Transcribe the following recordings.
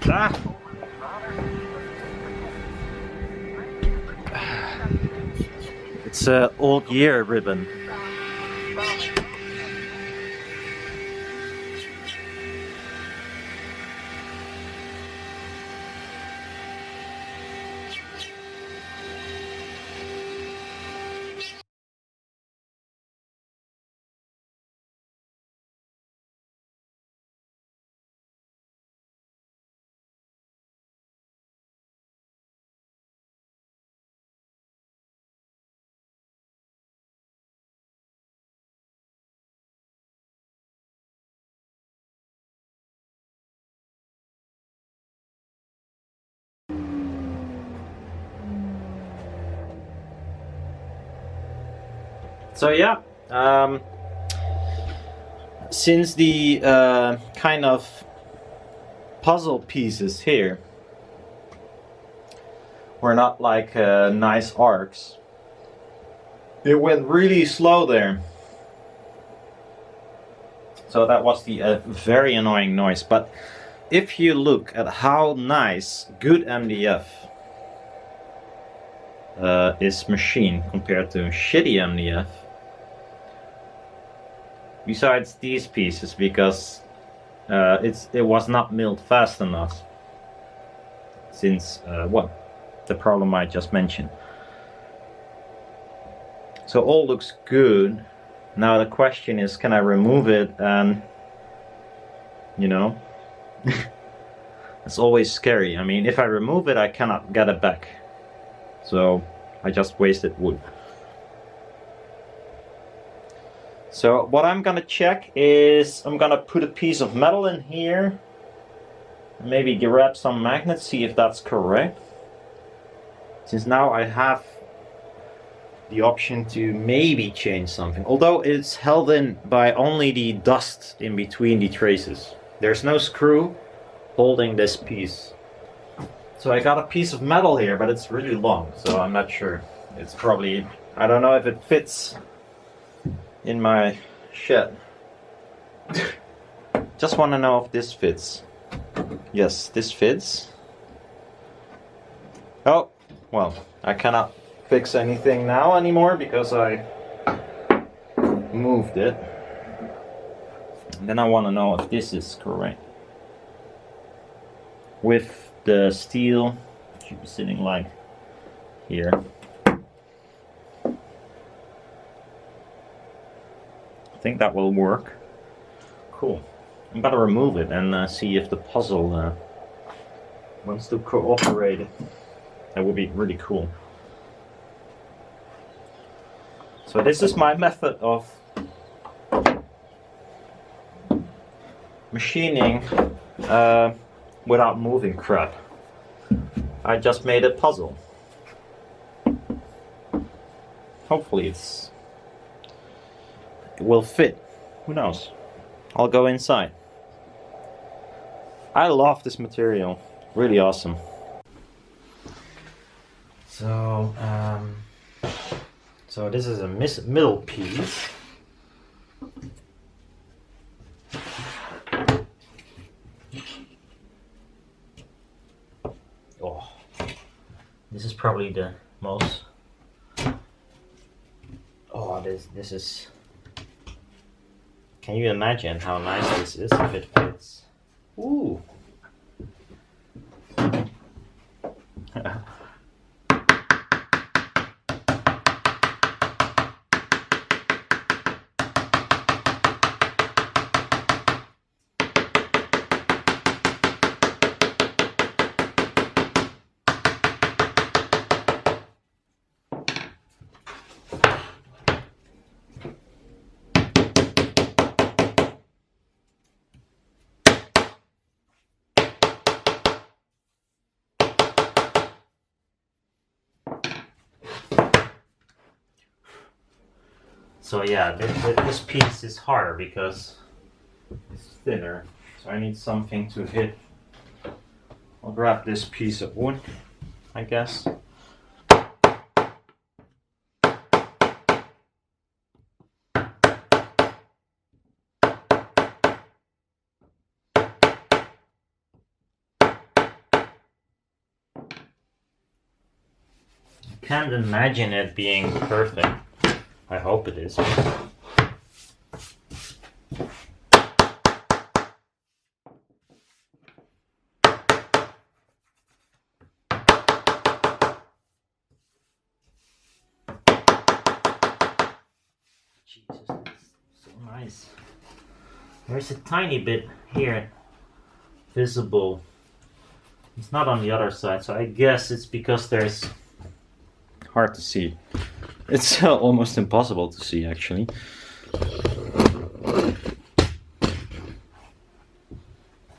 Ah! It's an old year ribbon. So yeah, since the kind of puzzle pieces here were not like nice arcs, it went really slow there. So that was the very annoying noise. But if you look at how nice good MDF is machined compared to shitty MDF, besides these pieces, because it was not milled fast enough, since the problem I just mentioned. So all looks good. Now the question is, can I remove it? And you know, it's always scary. I mean, if I remove it, I cannot get it back. So I just wasted wood. So what I'm gonna check is, I'm gonna put a piece of metal in here, maybe grab some magnets, see if that's correct, since now I have the option to maybe change something, although it's held in by only the dust in between the traces. There's no screw holding this piece. So I got a piece of metal here, but it's really long, so I'm not sure. It's probably, I don't know if it fits in my shed. Just want to know if this fits. Yes, this fits. Oh, well, I cannot fix anything now anymore because I moved it. And then I want to know if this is correct. With the steel, it should be sitting like here. I think that will work. Cool. I'm gonna remove it and see if the puzzle wants to cooperate. That would be really cool. So this is my method of machining without moving crap. I just made a puzzle. Hopefully it will fit. Who knows? I'll go inside. I love this material. Really awesome. So this is a middle piece. Oh, this is probably the most. Oh, this is. Can you imagine how nice this is if it fits? Ooh. So yeah, this piece is harder because it's thinner. So I need something to hit. I'll grab this piece of wood, I guess. can't imagine it being perfect. I hope it is. Jesus, that's so nice. There's a tiny bit here visible. It's not on the other side, so I guess it's because there's... Hard to see. It's almost impossible to see, actually.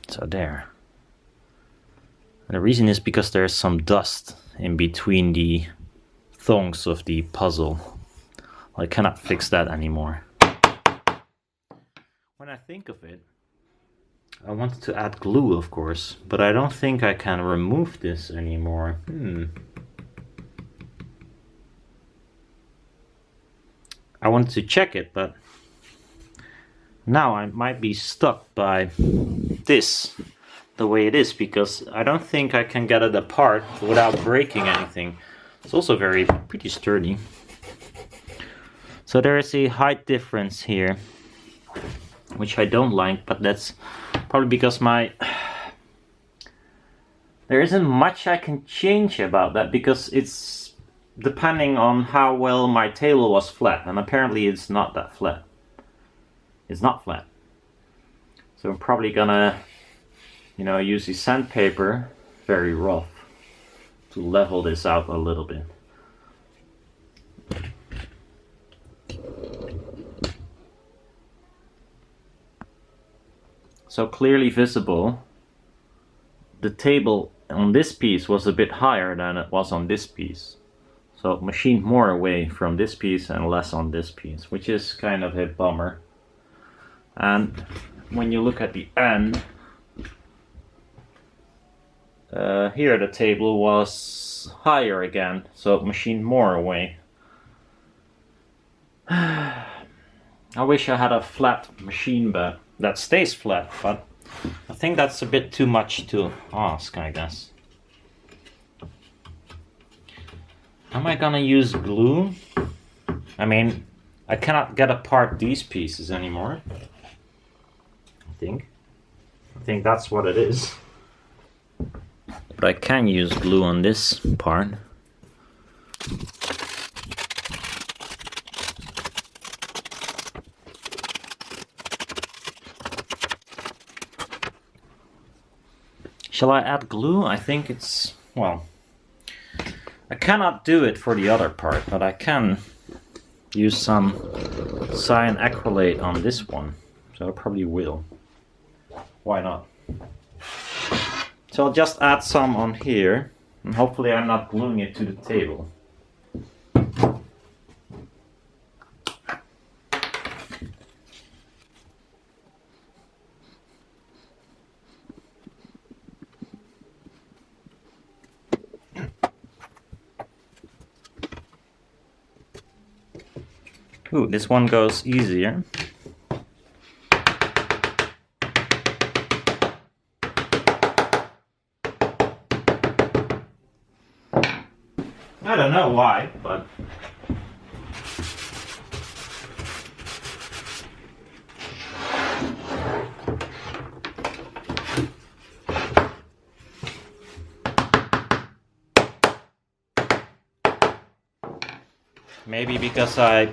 So there. And the reason is because there's some dust in between the thongs of the puzzle. I cannot fix that anymore. When I think of it, I wanted to add glue, of course, but I don't think I can remove this anymore. I wanted to check it, but now I might be stuck by this the way it is, because I don't think I can get it apart without breaking anything. It's also pretty sturdy. So there is a height difference here, which I don't like, but that's probably because there isn't much I can change about that, because it's depending on how well my table was flat, and apparently it's not that flat. It's not flat. So I'm probably gonna, use the sandpaper, very rough, to level this out a little bit. So clearly visible, the table on this piece was a bit higher than it was on this piece. So it machined more away from this piece and less on this piece, which is kind of a bummer. And when you look at the end, here the table was higher again, so it machined more away. I wish I had a flat machine bed that stays flat, but I think that's a bit too much to ask, I guess. Am I gonna use glue? I mean, I cannot get apart these pieces anymore. I think that's what it is. But I can use glue on this part. Shall I add glue? I think it's, well, I cannot do it for the other part, but I can use some cyanacrylate on this one. So I probably will. Why not? So I'll just add some on here, and hopefully I'm not gluing it to the table. Ooh, this one goes easier. I don't know why, but maybe because I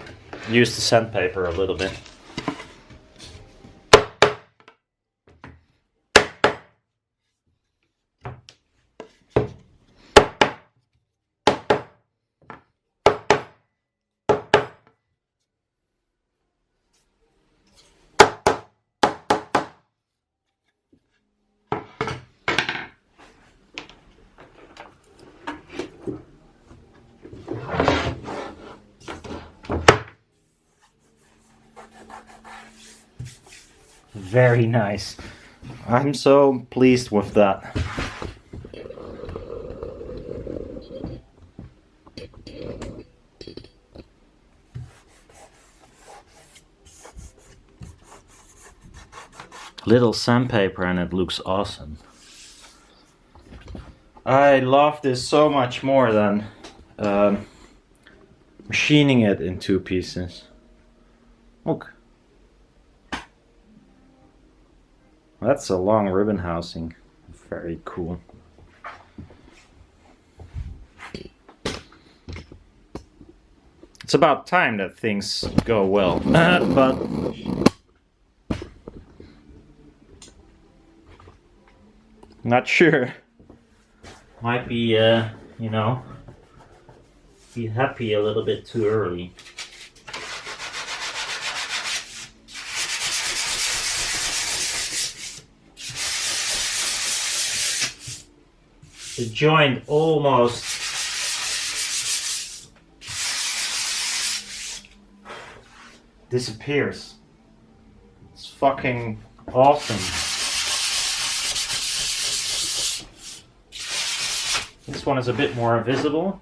used the sandpaper a little bit. Very nice. I'm so pleased with that. Little sandpaper and it looks awesome. I love this so much more than machining it in 2 pieces. Look. That's a long ribbon housing. Very cool. It's about time that things go well, but not sure. Might be, you know, be happy a little bit too early. The joint almost disappears. It's fucking awesome. This one is a bit more visible.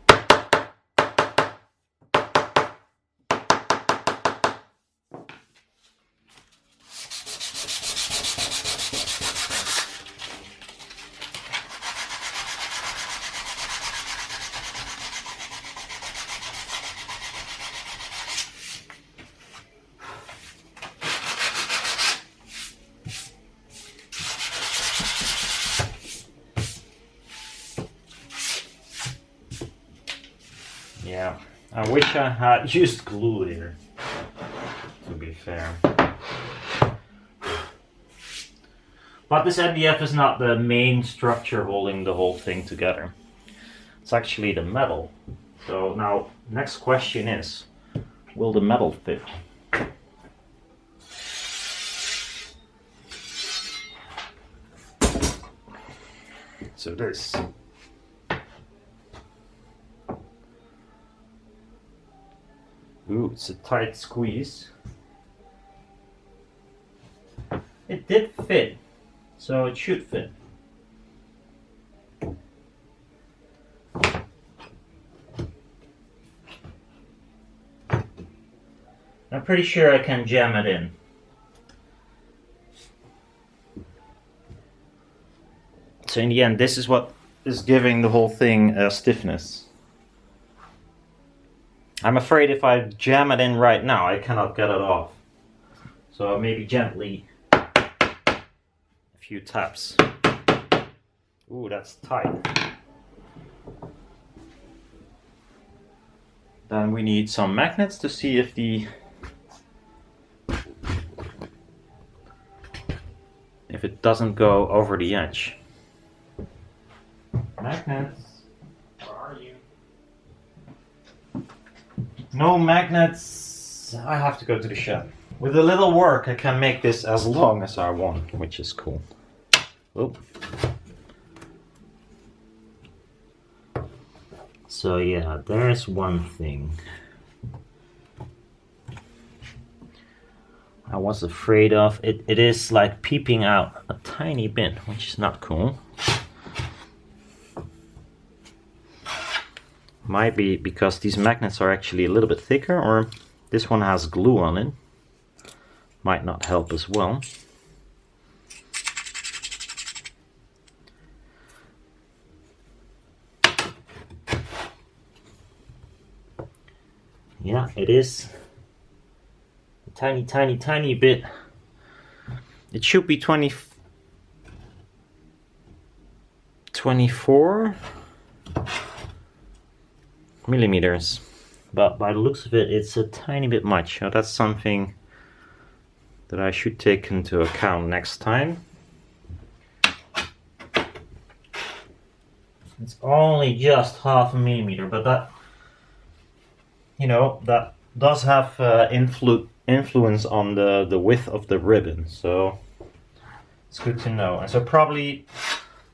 Yeah, I wish I had used glue here, to be fair. But this MDF is not the main structure holding the whole thing together. It's actually the metal. So now, next question is, will the metal fit? So this. Ooh, it's a tight squeeze. It did fit, so it should fit. I'm pretty sure I can jam it in. So in the end, this is what is giving the whole thing stiffness. I'm afraid if I jam it in right now, I cannot get it off. So maybe gently, a few taps. Ooh, that's tight. Then we need some magnets to see if it doesn't go over the edge. Magnets, where are you? No magnets. I have to go to the shed. With a little work, I can make this as long as I want, which is cool. Oh. So yeah, there's one thing. I was afraid of. It is like peeping out a tiny bit, which is not cool. Might be because these magnets are actually a little bit thicker, or this one has glue on it. Might not help as well. Yeah, it is a tiny bit. It should be 24 millimeters, but by the looks of it, it's a tiny bit much. So that's something that I should take into account next time. It's only just half a millimeter, but that, you know, that does have influence on the width of the ribbon, so it's good to know. And so probably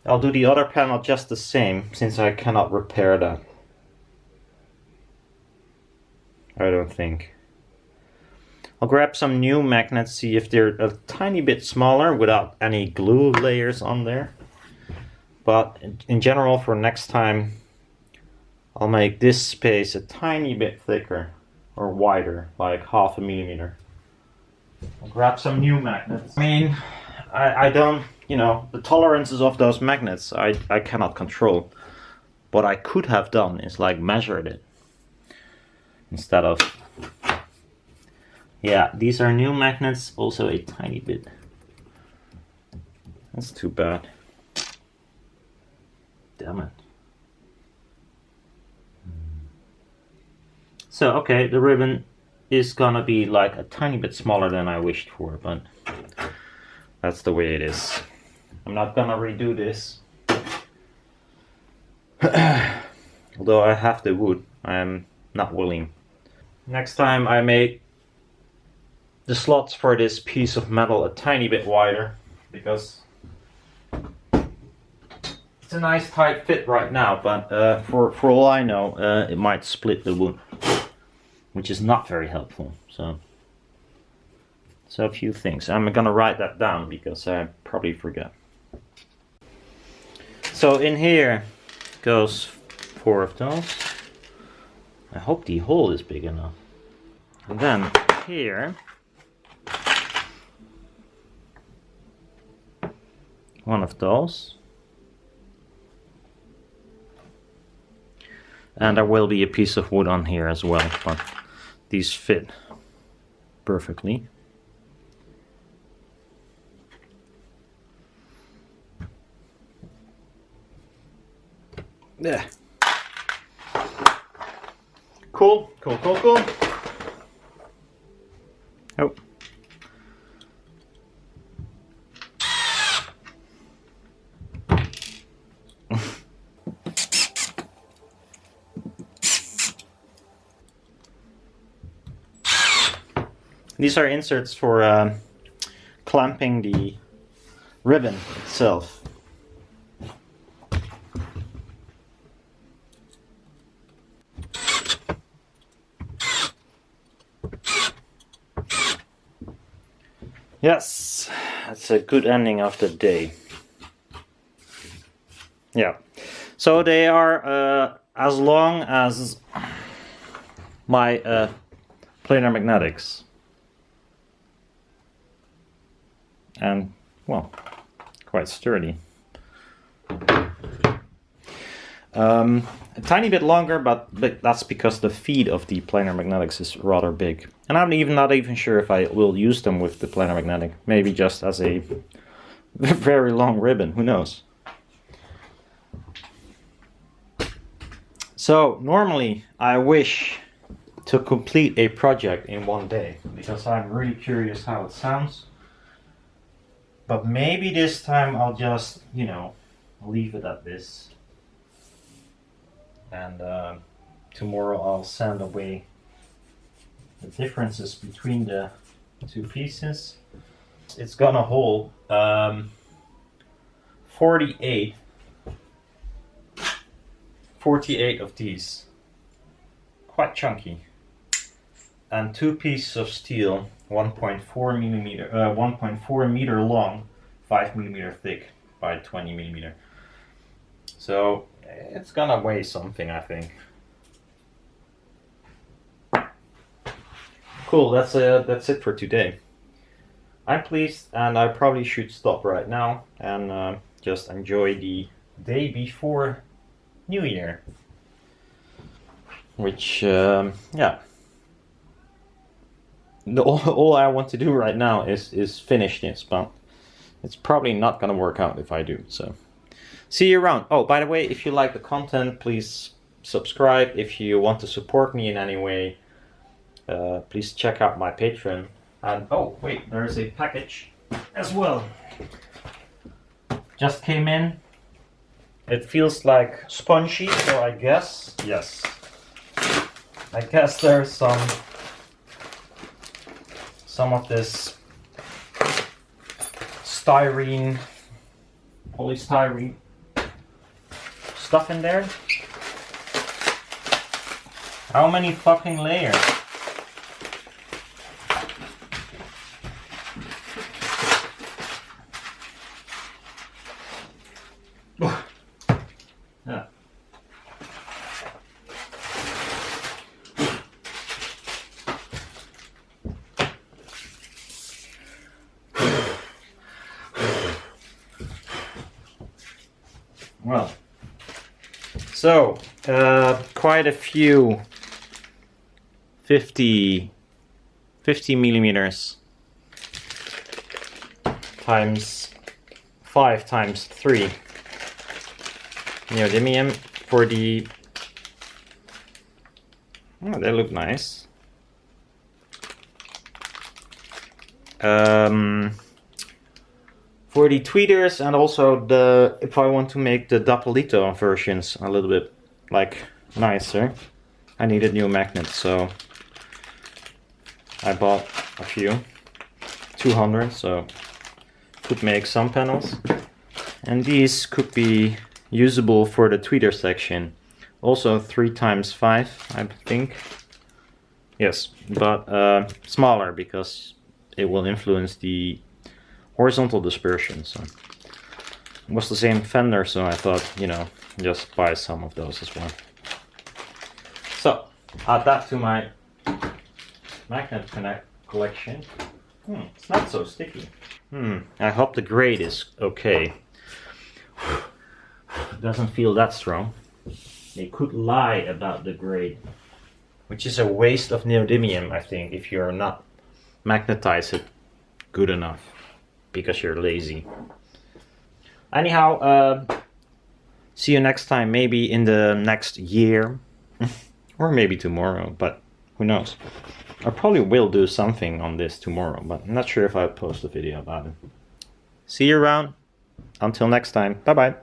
I'll do the other panel just the same, since I cannot repair that. I don't think. I'll grab some new magnets, see if they're a tiny bit smaller without any glue layers on there. But in general, for next time, I'll make this space a tiny bit thicker or wider, like half a millimeter. I'll grab some new magnets. I mean, I don't, you know, the tolerances of those magnets I cannot control. What I could have done is like measured it. instead of... Yeah, these are new magnets, also a tiny bit. That's too bad. Damn it. So, okay, the ribbon is gonna be like a tiny bit smaller than I wished for, but that's the way it is. I'm not gonna redo this. Although I have the wood, I'm not willing. Next time I make the slots for this piece of metal a tiny bit wider, because it's a nice tight fit right now, but for all I know, it might split the wood, which is not very helpful. So a few things. I'm gonna write that down because I probably forget. So in here goes 4 of those. I hope the hole is big enough. And then here, one of those. And there will be a piece of wood on here as well, but these fit perfectly. Yeah. Cool. Oh. These are inserts for clamping the ribbon itself. Yes, that's a good ending of the day. Yeah, so they are as long as my planar magnetics. And, well, quite sturdy. A tiny bit longer, but that's because the feed of the planar magnetics is rather big. And I'm not even sure if I will use them with the planar magnetic. Maybe just as a very long ribbon, who knows. So, normally I wish to complete a project in one day, because I'm really curious how it sounds. But maybe this time I'll just, leave it at this. And tomorrow I'll sand away the differences between the two pieces. It's gonna hold 48 of these. Quite chunky. And 2 pieces of steel, 1.4 meter long, 5 millimeter thick by 20 millimeter. So it's gonna weigh something, I think. Cool, that's it for today. I'm pleased, and I probably should stop right now and just enjoy the day before New Year. Which, yeah. All I want to do right now is finish this, but it's probably not gonna work out if I do, so. See you around. Oh, by the way, if you like the content, please subscribe. If you want to support me in any way, please check out my Patreon. And oh, wait, there is a package as well. Just came in. It feels like spongy, so I guess, yes. I guess there's some of this polystyrene stuff in there. How many fucking layers? Yeah. Well, so quite a few 50 millimeters times 5 times 3 neodymium for the... Oh, they look nice. For the tweeters, and also the, if I want to make the Dapolito versions a little bit like nicer, I needed new magnets, so I bought a few, 200, so could make some panels. And these could be usable for the tweeter section. Also 3 times 5, I think. Yes, but smaller because it will influence the horizontal dispersion. So it was the same fender, so I thought, you know, just buy some of those as well. So add that to my magnet collection. It's not so sticky. I hope the grade is okay. It doesn't feel that strong. They could lie about the grade, which is a waste of neodymium, I think, if you're not magnetize it good enough because you're lazy. Anyhow, see you next time, maybe in the next year or maybe tomorrow, but who knows. I probably will do something on this tomorrow, but I'm not sure if I'll post a video about it. See you around. Until next time. Bye bye.